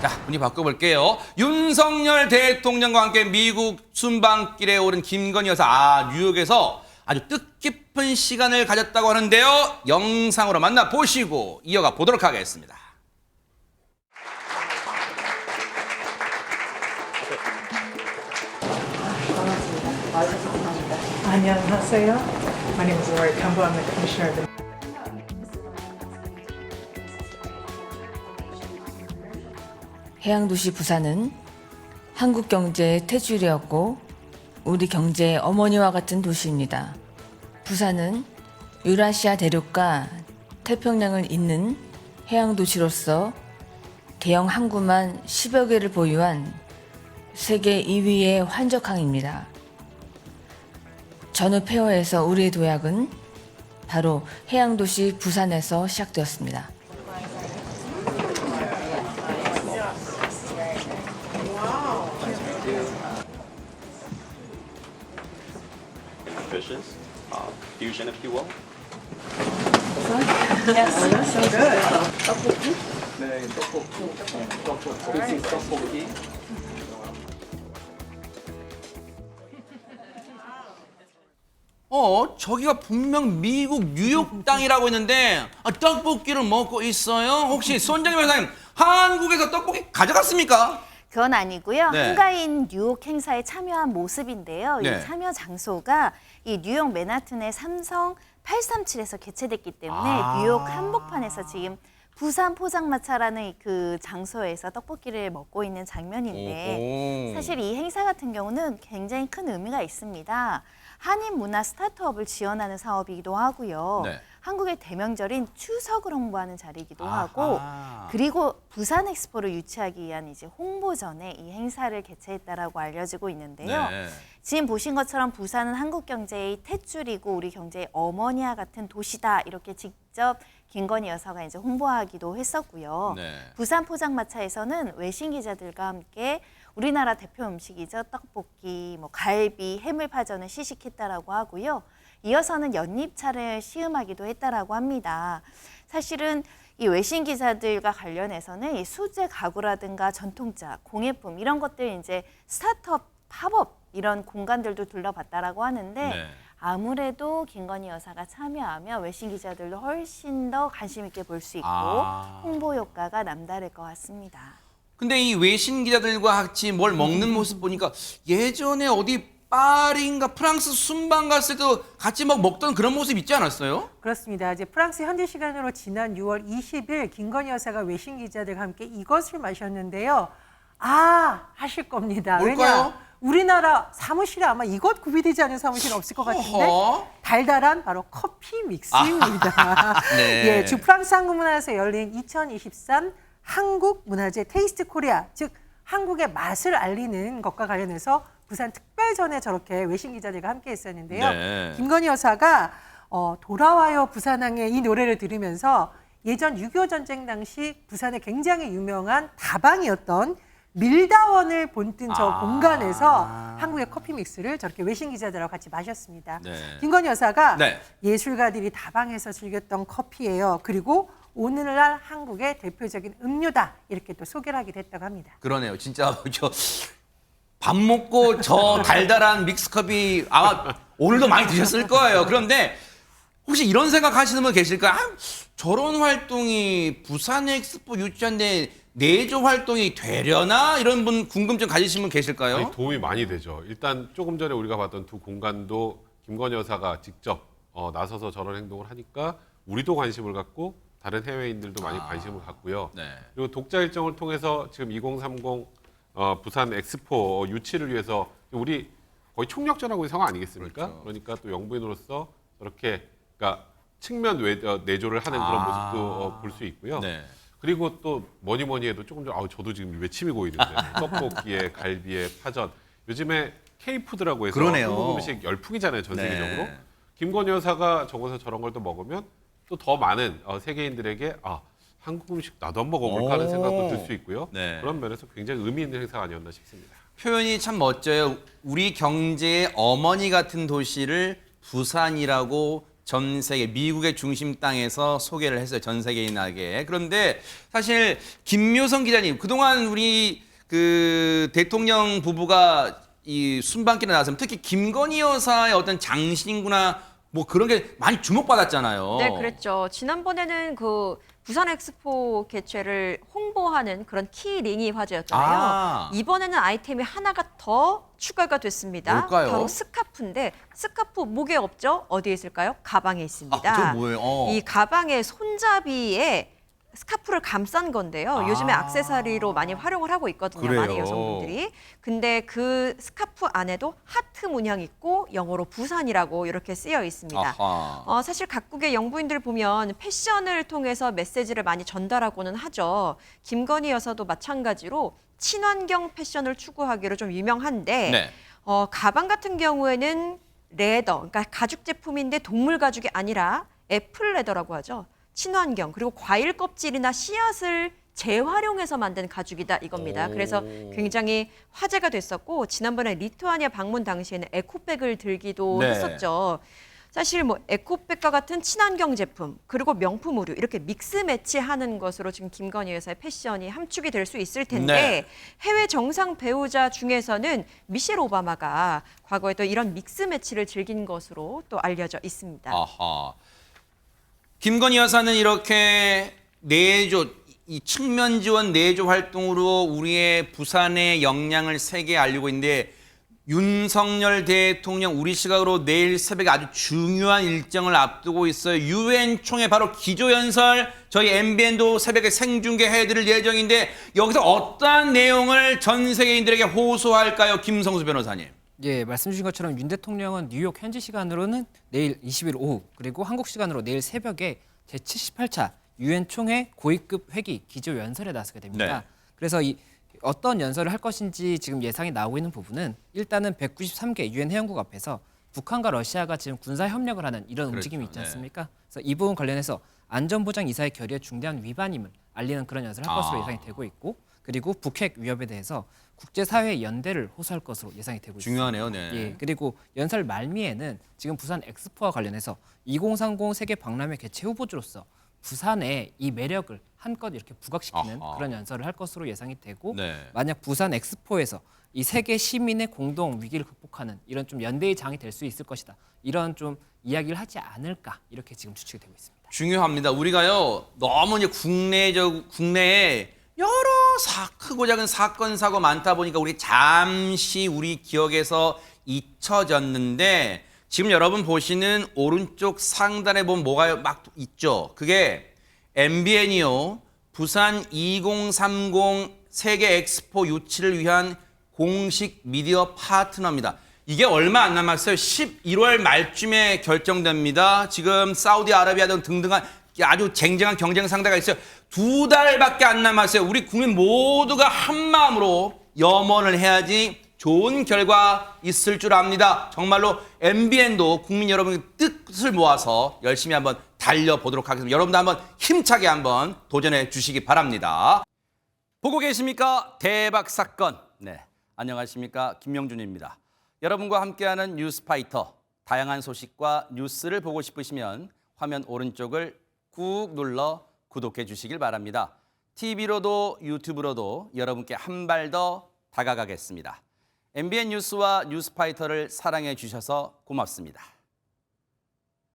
자, 분위 바꿔볼게요. 윤석열 대통령과 함께 미국 순방길에 오른 김건희 여사, 뉴욕에서 아주 뜻깊은 시간을 가졌다고 하는데요. 영상으로 만나보시고 이어가 보도록 하겠습니다. 안녕하세요. My name is Lori Campbell. I'm the commissioner of the 해양도시 부산은 한국 경제의 테줄이었고 우리 경제의 어머니와 같은 도시입니다. 부산은 유라시아 대륙과 태평양을 잇는 해양도시로서 대형 항구만 10여 개를 보유한 세계 2위의 환적항입니다. 전후 폐허에서 우리의 도약은 바로 해양도시 부산에서 시작되었습니다. Fishes, fusion, if you will. 저기가 분명 미국 뉴욕 땅이라고 했는데 떡볶이를 먹고 있어요. 혹시 손정임 회장님, 한국에서 떡볶이 가져갔습니까? 그건 아니고요. 네. 한가인 뉴욕 행사에 참여한 모습인데요. 네. 이 참여 장소가 이 뉴욕 맨하튼의 삼성 837에서 개최됐기 때문에 뉴욕 한복판에서 지금 부산 포장마차라는 그 장소에서 떡볶이를 먹고 있는 장면인데 사실 이 행사 같은 경우는 굉장히 큰 의미가 있습니다. 한인 문화 스타트업을 지원하는 사업이기도 하고요. 네. 한국의 대명절인 추석을 홍보하는 자리이기도 하고 그리고 부산 엑스포를 유치하기 위한 이제 홍보전에 이 행사를 개최했다라고 알려지고 있는데요. 네. 지금 보신 것처럼 부산은 한국 경제의 탯줄이고 우리 경제의 어머니와 같은 도시다 이렇게 직접 김건희 여사가 이제 홍보하기도 했었고요. 네. 부산 포장마차에서는 외신 기자들과 함께 우리나라 대표 음식이죠. 떡볶이, 뭐 갈비, 해물파전을 시식했다라고 하고요. 이어서는 연잎차를 시음하기도 했다라고 합니다. 사실은 이 외신 기자들과 관련해서는 이 수제 가구라든가 전통차, 공예품 이런 것들 이제 스타트업, 팝업 이런 공간들도 둘러봤다라고 하는데 네. 아무래도 김건희 여사가 참여하면 외신 기자들도 훨씬 더 관심 있게 볼 수 있고 홍보 효과가 남다를 것 같습니다. 근데 이 외신 기자들과 같이 뭘 먹는 모습 보니까 예전에 어디 파리인가 프랑스 순방 갔을 때도 같이 막 먹던 그런 모습 있지 않았어요? 그렇습니다. 이제 프랑스 현지 시간으로 지난 6월 20일 김건희 여사가 외신 기자들과 함께 이것을 마셨는데요. 하실 겁니다. 뭘까요? 왜냐? 우리나라 사무실에 아마 이것 구비되지 않은 사무실은 없을 것 같은데 어허. 달달한 바로 커피 믹스입니다. 네. 예, 주 프랑스 한국문화에서 열린 2023 한국문화제 테이스트 코리아, 즉 한국의 맛을 알리는 것과 관련해서 부산 특별전에 저렇게 외신 기자들과 함께 했었는데요. 네. 김건희 여사가 돌아와요 부산항의 이 노래를 들으면서 예전 6.25 전쟁 당시 부산에 굉장히 유명한 다방이었던 밀다원을 본뜬 저 공간에서 한국의 커피 믹스를 저렇게 외신 기자들하고 같이 마셨습니다. 네. 김건희 여사가 네. 예술가들이 다방에서 즐겼던 커피예요. 그리고 오늘날 한국의 대표적인 음료다 이렇게 또 소개를 하기도 했다고 합니다. 그러네요. 진짜 밥 먹고 저 달달한 믹스컵이 아마 오늘도 많이 드셨을 거예요. 그런데 혹시 이런 생각하시는 분 계실까요? 저런 활동이 부산 엑스포 유치한데 내조 활동이 되려나? 이런 분 궁금증 가지신 분 계실까요? 아니, 도움이 많이 되죠. 일단 조금 전에 우리가 봤던 두 공간도 김건희 여사가 직접 나서서 저런 행동을 하니까 우리도 관심을 갖고 다른 해외인들도 많이 관심을 갖고요. 네. 그리고 독자 일정을 통해서 지금 2030 부산 엑스포 유치를 위해서 우리 거의 총력전하고 있는 상황 아니겠습니까? 그렇죠. 그러니까 또 영부인으로서 저렇게 그러니까 측면 내조를 하는 그런 모습도 볼 수 있고요. 네. 그리고 또 뭐니 해도 조금 전 저도 지금 외침이 고이는데 떡볶이에 갈비에 파전 요즘에 K푸드라고 해서 그러네요. 한국 음식 열풍이잖아요 전 네. 세계적으로. 김건희 여사가 저곳에서 저런 걸 또 먹으면 또 더 많은 세계인들에게 한국 음식 나도 한번 먹어볼까 하는 생각도 들 수 있고요. 네. 그런 면에서 굉장히 의미 있는 행사가 아니었나 싶습니다. 표현이 참 멋져요. 우리 경제의 어머니 같은 도시를 부산이라고 전 세계 미국의 중심 땅에서 소개를 했어요. 전 세계인에게. 그런데 사실 김묘성 기자님, 그동안 우리 그 대통령 부부가 이 순방길에 나왔으면 특히 김건희 여사의 어떤 장신구나 뭐 그런 게 많이 주목받았잖아요. 네, 그랬죠. 지난번에는 그 부산 엑스포 개최를 홍보하는 그런 키링이 화제였잖아요. 아. 이번에는 아이템이 하나가 더 추가가 됐습니다. 뭘까요? 바로 스카프인데 스카프 목에 없죠? 어디에 있을까요? 가방에 있습니다. 저 뭐예요? 이 가방의 손잡이에 스카프를 감싼 건데요. 요즘에 액세서리로 많이 활용을 하고 있거든요. 그래요? 많은 여성분들이. 근데 그 스카프 안에도 하트 문양 있고 영어로 부산이라고 이렇게 쓰여 있습니다. 아하. 사실 각국의 영부인들 보면 패션을 통해서 메시지를 많이 전달하고는 하죠. 김건희 여사도 마찬가지로 친환경 패션을 추구하기로 좀 유명한데 네. 가방 같은 경우에는 레더, 그러니까 가죽 제품인데 동물 가죽이 아니라 애플 레더라고 하죠. 친환경, 그리고 과일 껍질이나 씨앗을 재활용해서 만든 가죽이다 이겁니다. 그래서 굉장히 화제가 됐었고 지난번에 리투아니아 방문 당시에는 에코백을 들기도 네. 했었죠. 사실 뭐 에코백과 같은 친환경 제품 그리고 명품 의류 이렇게 믹스 매치하는 것으로 지금 김건희 여사의 패션이 함축이 될 수 있을 텐데 네. 해외 정상 배우자 중에서는 미셸 오바마가 과거에 또 이런 믹스 매치를 즐긴 것으로 또 알려져 있습니다. 아하. 김건희 여사는 이렇게 내조, 이 측면 지원 내조 활동으로 우리의 부산의 역량을 세계에 알리고 있는데 윤석열 대통령 우리 시각으로 내일 새벽에 아주 중요한 일정을 앞두고 있어요. 유엔 총회 바로 기조연설 저희 MBN도 새벽에 생중계해드릴 예정인데 여기서 어떠한 내용을 전 세계인들에게 호소할까요? 김성수 변호사님. 예, 말씀 주신 것처럼 윤 대통령은 뉴욕 현지 시간으로는 내일 20일 오후 그리고 한국 시간으로 내일 새벽에 제78차 유엔 총회 고위급 회기 기조 연설에 나서게 됩니다. 네. 그래서 이 어떤 연설을 할 것인지 지금 예상이 나오고 있는 부분은 일단은 193개 유엔 회원국 앞에서 북한과 러시아가 지금 군사 협력을 하는 이런 그렇죠. 움직임이 있지 네. 않습니까? 그래서 이 부분 관련해서 안전보장 이사의 결의에 중대한 위반임을 알리는 그런 연설을 할 것으로 예상이 되고 있고 그리고 북핵 위협에 대해서 국제사회의 연대를 호소할 것으로 예상이 되고 있습니다. 중요하네요. 네. 예, 그리고 연설 말미에는 지금 부산 엑스포와 관련해서 2030 세계 박람회 개최 후보지로서 부산의 이 매력을 한껏 이렇게 부각시키는 아하. 그런 연설을 할 것으로 예상이 되고 네. 만약 부산 엑스포에서 이 세계 시민의 공동 위기를 극복하는 이런 좀 연대의 장이 될 수 있을 것이다. 이런 좀 이야기를 하지 않을까 이렇게 지금 추측이 되고 있습니다. 중요합니다. 우리가요 너무 이제 국내에 여러 크고 작은 사건 사고 많다 보니까 우리 잠시 우리 기억에서 잊혀졌는데 지금 여러분 보시는 오른쪽 상단에 보면 뭐가 막 있죠. 그게 MBN이요 부산 2030 세계 엑스포 유치를 위한 공식 미디어 파트너입니다. 이게 얼마 안 남았어요. 11월 말쯤에 결정됩니다. 지금 사우디아라비아 등 등등한 아주 쟁쟁한 경쟁 상대가 있어요. 2달밖에 안 남았어요. 우리 국민 모두가 한 마음으로 염원을 해야지 좋은 결과 있을 줄 압니다. 정말로 MBN도 국민 여러분의 뜻을 모아서 열심히 한번 달려보도록 하겠습니다. 여러분도 한번 힘차게 한번 도전해 주시기 바랍니다. 보고 계십니까? 대박 사건. 네, 안녕하십니까? 김명준입니다. 여러분과 함께하는 뉴스파이터. 다양한 소식과 뉴스를 보고 싶으시면 화면 오른쪽을 꾹 눌러 구독해 주시길 바랍니다. TV로도 유튜브로도 여러분께 한 발 더 다가가겠습니다. MBN 뉴스와 뉴스파이터를 사랑해 주셔서 고맙습니다.